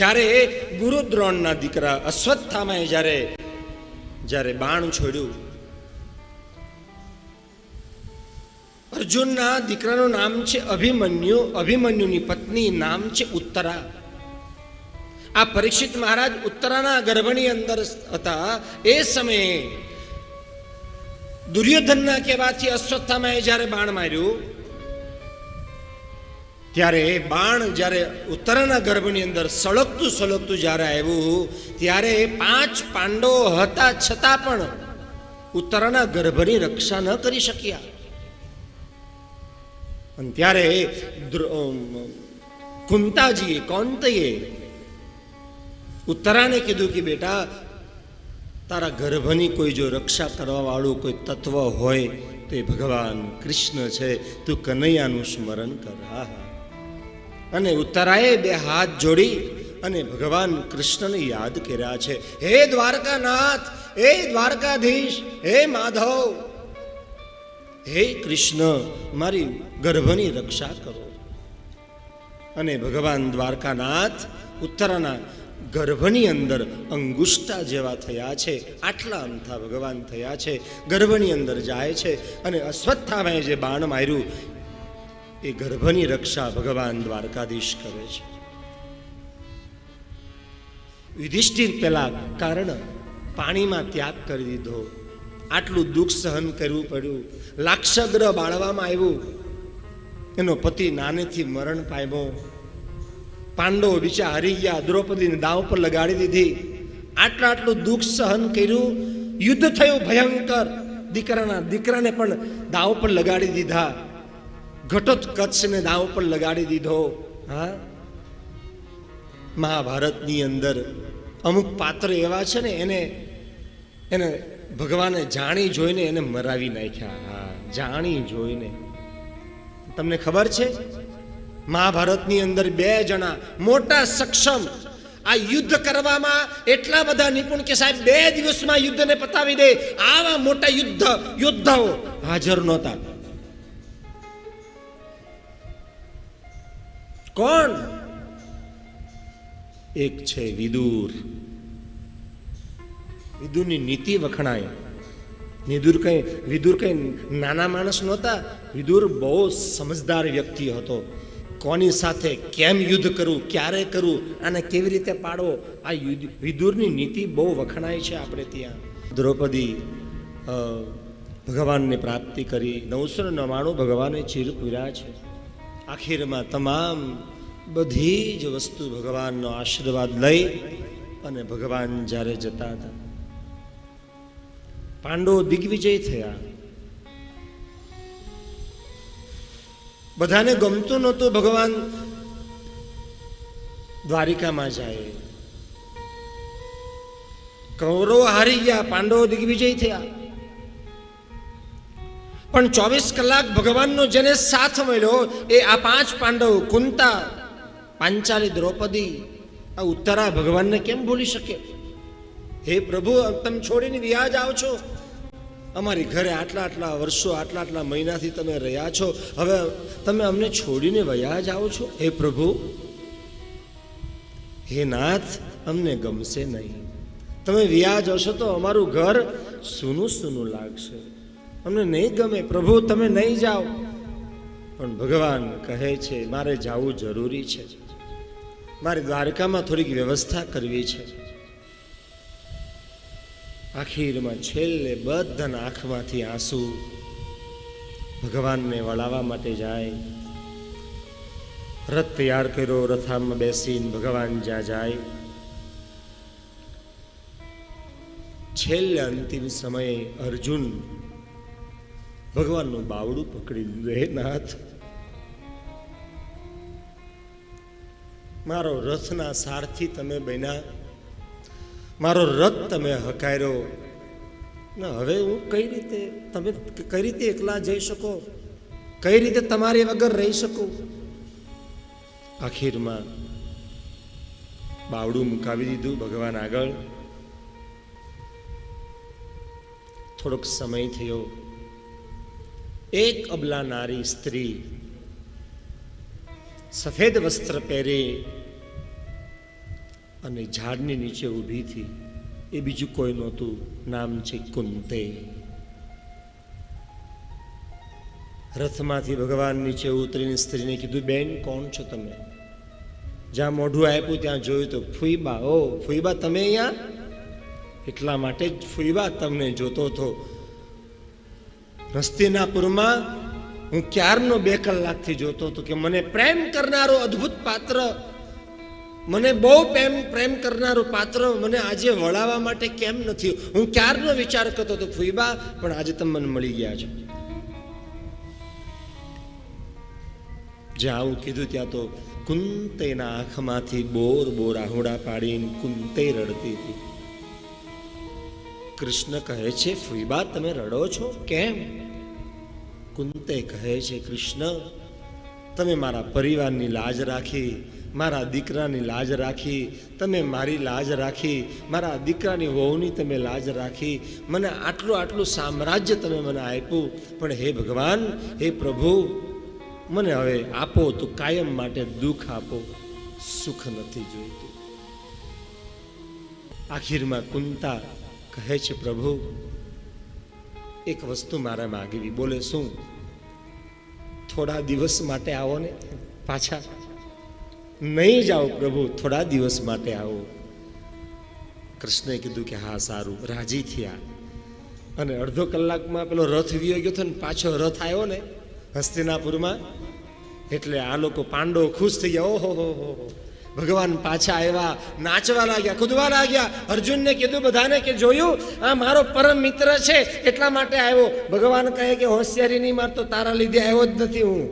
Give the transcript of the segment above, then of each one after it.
જ્યારે ગુરુદ્રોણના દીકરા અશ્વત્થામાએ જ્યારે બાણ છોડ્યું, અર્જુનના દીકરાનું નામ છે અભિમન્યુ, અભિમન્યુની પત્ની નામ છે ઉત્તરા. આ પરીક્ષિત મહારાજ ઉત્તરાના ગર્ભની અંદર હતા. એ સમયે દુર્યોધનના કહેવાથી અશ્વત્થામાએ જ્યારે બાણ માર્યું, ત્યારે બાણ જ્યારે ઉત્તરાના ગર્ભની અંદર સળગતું જ્યારે આવ્યું, ત્યારે 5 પાંડવો હતા છતાં પણ ઉત્તરાના ગર્ભની રક્ષા ન કરી શક્યા. અને ત્યારે કૌંતયે ઉત્તરાને કીધું કે બેટા, તારા ગર્ભની કોઈ જો રક્ષા કરવા વાળું કોઈ તત્વ હોય તો એ ભગવાન કૃષ્ણ છે. તું કનૈયાનું સ્મરણ કર. અને ઉત્તરાએ 2 હાથ જોડી અને ભગવાન કૃષ્ણને યાદ કર્યા છે. હે દ્વારકાનાથ, હે દ્વારકાધીશ, હે માધવ, હે કૃષ્ણ, મારી ગર્ભની રક્ષા કરો. અને ભગવાન દ્વારકાનાથ ઉત્તરાના ગર્ભની અંદર અંગુષ્ઠા જેવા થયા છે, આટલા અમથા ભગવાન થયા છે. ગર્ભની અંદર જાય છે અને અશ્વત્થામાએ જે બાણ માર્યું એ ગર્ભની રક્ષા ભગવાન દ્વારકાધીશ કરે છે. યુધિષ્ઠિર પેલા કારણ પાણીમાં ત્યાગ કરી દીધો, આટલું દુઃખ સહન કરવું પડ્યું. લાક્ષાગ્રહ બાળવામાં આવ્યું, એનો પતિ નાનેથી મરણ પામ્યો. પાંડવો બીચા હારી ગયા, દ્રૌપદીને દાવ પર લગાડી દીધી. આટલું દુઃખ સહન કર્યું. યુદ્ધ થયું ભયંકર. દીકરાને પણ દાવ પર લગાડી દીધા. ઘટોત્કચને દાવ પર લગાડી દીધો. હા, મહાભારતની અંદર અમુક પાત્ર એવા છે ને, એને ભગવાને જાણી જોઈને એને મરાવી નાખ્યા. હા, જાણી જોઈને. તમને ખબર છે, મહાભારતની અંદર 2 જણા મોટા સક્ષમ આ યુદ્ધ કરવામાં એટલા બધા નિપુણ કે સાહેબ 2 દિવસમાં યુદ્ધને પતાવી દે આવા મોટા યોદ્ધાઓ હાજર નહોતા. કોણ? એક છે વિદુર. વિદુરની નીતિ વખણાય. વિદુર કઈ નાના માણસ નહોતા. વિદુર બહુ સમજદાર વ્યક્તિ હતો. કોની સાથે કેમ યુદ્ધ કરવું, ક્યારે કરવું, આને કેવી રીતે પાડવો, આ વિદુરની નીતિ બહુ વખણાય છે આપણે ત્યાં. દ્રૌપદી ભગવાનને પ્રાપ્તિ કરી. 999 ભગવાને ચીર પૂર્યા છે. આખીરમાં તમામ બધી જ વસ્તુ ભગવાનનો આશીર્વાદ લઈ અને ભગવાન જ્યારે જતા હતા, પાંડવો દિગ્વિજય થયા. બધાને ગમતું નહોતું ભગવાન દ્વારિકામાં જાય. કૌરવો હારી ગયા, પાંડવો દિગ્વિજય થયા. પણ 24 કલાક ભગવાનનો જેને સાથ મળ્યો એ આ 5 પાંડવ, કુંતા, પાંચાલી, દ્રૌપદી, આ ઉત્તરા ભગવાનને કેમ ભૂલી શકે? હે પ્રભુ, તમે છોડીને વ્યા જાઓ છો, અમારી ઘરે આટલા વર્ષો, આટલા મહિનાથી તમે રહ્યા છો, હવે તમે અમને છોડીને વયા જાઓ છો. હે પ્રભુ, હે નાથ, અમને ગમશે નહીં. તમે વ્યા જશો તો અમારું ઘર સૂનું લાગશે, અમને નહીં ગમે. પ્રભુ, તમે નહીં જાઓ. પણ ભગવાન કહે છે મારે જવું જરૂરી છે, મારે દ્વારકામાં થોડીક વ્યવસ્થા કરવી છે. આખીરમાં છેલ્લે બધાના આંખમાંથી આંસુ ભગવાનને વળાવવા માટે જાય. રથ તૈયાર કર્યો, રથામાં બેસીને ભગવાન જ્યાં જાય. છેલ્લે અંતિમ સમયે અર્જુન ભગવાનનું બાવડું પકડી લીધું. હે નાથ, મારો રથના સારથી તમે બન્યા, મારો રથ તમે હકાર્યો ને હવે હું તમે કઈ રીતે એકલા જઈ શકો, કઈ રીતે તમારી વગર રહી શકું? આખીરમાં બાવડું મુકાવી દીધું ભગવાન આગળ. થોડોક સમય થયો. એક અબલા નારી સ્ત્રી સફેદ વસ્ત્ર પહેરી અને ઝાડની નીચે ઊભી હતી. એ બીજું કોઈ નહોતું, નામ છે કુંતે. રથમાંથી ભગવાન નીચે ઉતરીને સ્ત્રીને કીધું, બેન કોણ છો તમે? જ્યાં મોઢું આપ્યું ત્યાં જોયું તો ફુઈબા. ઓ ફુઈબા, તમે અહીંયા? એટલા માટે જ ફુઈબા તમને જોતો હતો. હસ્તિનાપુરમાં હું ક્યારનો 2 કલાકથી જોતો હતો કે મને પ્રેમ કરનારો અદ્ભુત પાત્ર, મને બહુ પ્રેમ કરનારું પાત્ર મને આજે વળાવવા માટે કેમ નથી? હું ક્યારનો વિચાર કરતો હતો ફુઈબા, પણ આજે તમે મને મળી ગયા છો. જ્યાં આવું કીધું ત્યાં તો કુંતેના આંખમાંથી બોર આહુડા પાડીને કુંતે રડતી હતી. કૃષ્ણ કહે છે, ફુઈબા તમે રડો છો કેમ? કુંતે કહે છે, કૃષ્ણ તમે મારા પરિવારની લાજ રાખી, મારા દીકરાની લાજ રાખી, તમે મારી લાજ રાખી, મારા દીકરાની વહુની તમે લાજ રાખી, મને આટલું સામ્રાજ્ય તમે મને આપ્યું, પણ હે ભગવાન, હે પ્રભુ, મને હવે આપો તો કાયમ માટે દુઃખ આપો, સુખ નથી જોઈતું. આખીરમાં કુંતા કહે છે, પ્રભુ એક વસ્તુ મારે માગવી. બોલે, શું? થોડા દિવસ માટે આવો ને પાછા. નહીં જાઓ પ્રભુ, થોડા દિવસ માટે આવો. કૃષ્ણએ કીધું કે હા સારું. રાજી થયા અને અડધો કલાકમાં પેલો રથ વિયો ગયો હતો ને પાછો રથ આવ્યો ને હસ્તિનાપુરમાં, એટલે આ લોકો પાંડવો ખુશ થઈ ગયા. ઓહો હો હો, ભગવાન પાછા આવ્યા, નાચવા લાગ્યા, કૂદવા લાગ્યા. અર્જુનને કીધું બધાને કે જોયું, આ મારો પરમ મિત્ર છે એટલા માટે આવ્યો. ભગવાન કહે કે હોશિયારી નહીં મારતો, તારા લીધે આવ્યો જ નથી હું.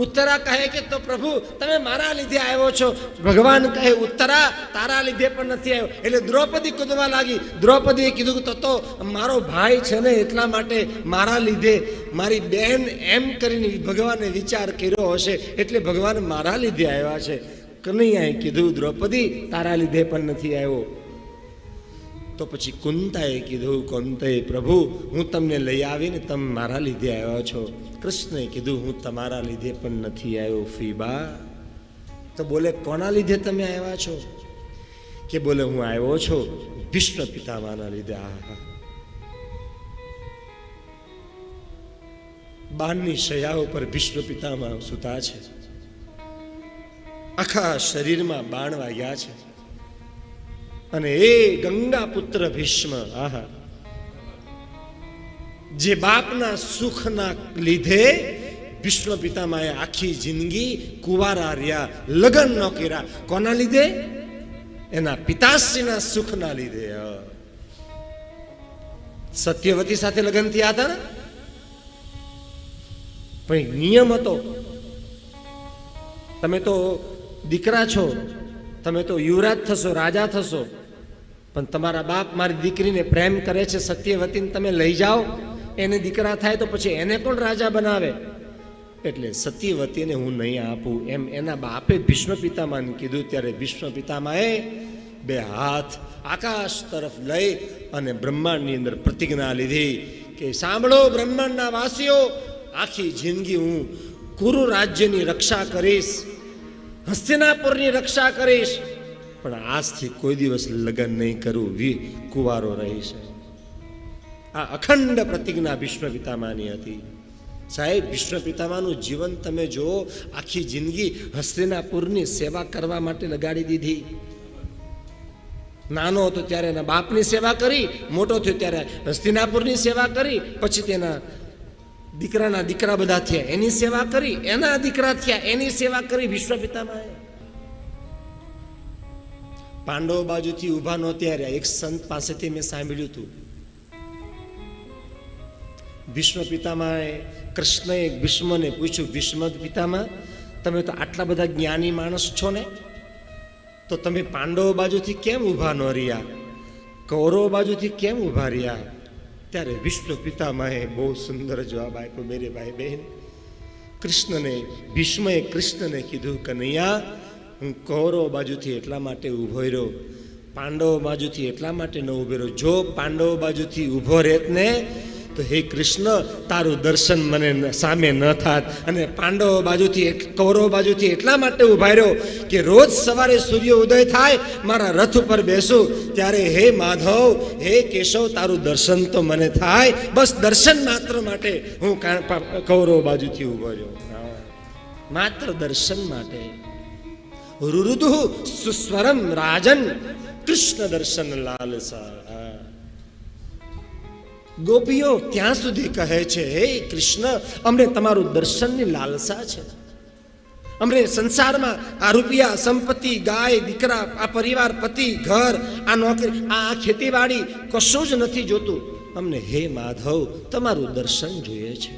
ઉત્તરા કહે કે તો પ્રભુ તમે મારા લીધે આવ્યો છો. ભગવાન કહે, ઉત્તરા તારા લીધે પણ નથી આવ્યો. એટલે દ્રૌપદી કૂદવા લાગી. દ્રૌપદીએ કીધું કે તો મારો ભાઈ છે ને એટલા માટે મારા લીધે, મારી બેન એમ કરીને ભગવાને વિચાર કર્યો હશે, એટલે ભગવાન મારા લીધે આવ્યા છે. કનૈયાએ કીધું, દ્રૌપદી તારા લીધે પણ નથી આવ્યો. તો પછી કુંતાએ કીધું, કુંતે પ્રભુ હું તમને લઈ આવીને તમે મારા લીધે આવ્યા છો. કૃષ્ણએ કીધું, હું તમારા લીધે પણ નથી આવ્યો ફીબા. તો બોલે, કોના લીધે તમે આવ્યા છો? કે બોલે, હું આવ્યો છો ભીષ્મ પિતામહના લીધે. આહા, બાણની શૈયા ઉપર ભીષ્મ પિતામહ સૂતા છે, આખા શરીરમાં બાણ વાગ્યા છે, અને એ ગંગા પુત્ર ભીષ્મ, આહા, જે બાપના સુખના લીધે ભીષ્મ પિતામહે આખી જિંદગી કુંવારા રહ્યા, લગ્ન ન કર્યા. કોના લીધે? એના પિતાશ્રીના સુખના લીધે. સત્યવતી સાથે લગ્ન થયા હતા ને, પણ નિયમ હતો, તમે તો દીકરા છો, તમે તો યુવરાજ થશો, રાજા થશો, પણ તમારા બાપ મારી દીકરીને પ્રેમ કરે છે, સત્યવતીને તમે લઈ જાઓ, એને દીકરા થાય તો પછી એને કોણ રાજા બનાવે? એટલે સત્યવતીને હું નહીં આપું એમ એના બાપે ભીષ્મ પિતામહને કીધું. ત્યારે ભીષ્મ પિતામહે 2 હાથ આકાશ તરફ લઈ અને બ્રહ્માંડની અંદર પ્રતિજ્ઞા લીધી કે સાંભળો બ્રહ્માંડના વાસીઓ, આખી જિંદગી હું કુરુ રાજ્યની રક્ષા કરીશ, હસ્તિનાપુરની રક્ષા કરીશ, પણ આજથી કોઈ દિવસ લગ્ન નહીં કરું, કુંવારો રહીશ. આ અખંડ પ્રતિજ્ઞા ભીષ્મ પિતામહની હતી. સાહેબ, ભીષ્મ પિતામહનું જીવન તમે જુઓ, આખી જિંદગી હસ્તિનાપુરની સેવા કરવા માટે લગાડી દીધી. નાનો હતો ત્યારે એના બાપની સેવા કરી, મોટો થયો ત્યારે હસ્તિનાપુરની સેવા કરી, પછી તેના દીકરાના દીકરા બધા થયા એની સેવા કરી, એના દીકરા થયા એની સેવા કરી ભીષ્મ પિતામહે. પાંડવો બાજુથી ઊભા નહોતા રહ્યા. એક સંત પાસેથી મેં સાંભળ્યું હતું, ભીષ્મ પિતામહે, કૃષ્ણએ ભીષ્મને પૂછ્યું, ભીષ્મ પિતામહ તમે તો આટલા બધા જ્ઞાની માણસ છો ને, તો તમે પાંડવો બાજુથી કેમ ઊભા ન રહ્યા, કૌરવ બાજુથી કેમ ઊભા રહ્યા? ત્યારે ભીષ્મ પિતામહે બહુ સુંદર જવાબ આપ્યો. મેરે ભાઈ બહેન, ભીષ્મએ કૃષ્ણને કીધું, કનૈયા હું કૌરવ બાજુથી એટલા માટે ઊભો રહ્યો, પાંડવો બાજુથી એટલા માટે ન ઊભો રહ્યો. જો પાંડવો બાજુથી ઊભો રહેત ને તો હે કૃષ્ણ, તારું દર્શન મને સામે ન થાત. અને પાંડવો બાજુથી કૌરવ બાજુથી એટલા માટે ઉભા રહ્યો કે રોજ સવારે સૂર્ય ઉદય થાય, મારા રથ ઉપર બેસું ત્યારે હે માધવ, હે કેશવ, તારું દર્શન તો મને થાય. બસ દર્શન માત્ર માટે હું કૌરવ બાજુથી ઉભો રહ્યો, માત્ર દર્શન માટે. રુરુદુ સુસ્વરમ રાજન, કૃષ્ણ દર્શન લાલસા. ગોપીઓ ત્યાં સુધી કહે છે, હે કૃષ્ણ, અમને તમારું દર્શનની લાલસા છે. અમને સંસારમાં આ રૂપિયા, સંપત્તિ, ગાય, દીકરા, આ પરિવાર, પતિ, ઘર, આ નોકરી, આ ખેતીવાડી કશું જ નથી જોતું. અમને હે માધવ તમારું દર્શન જોઈએ છે.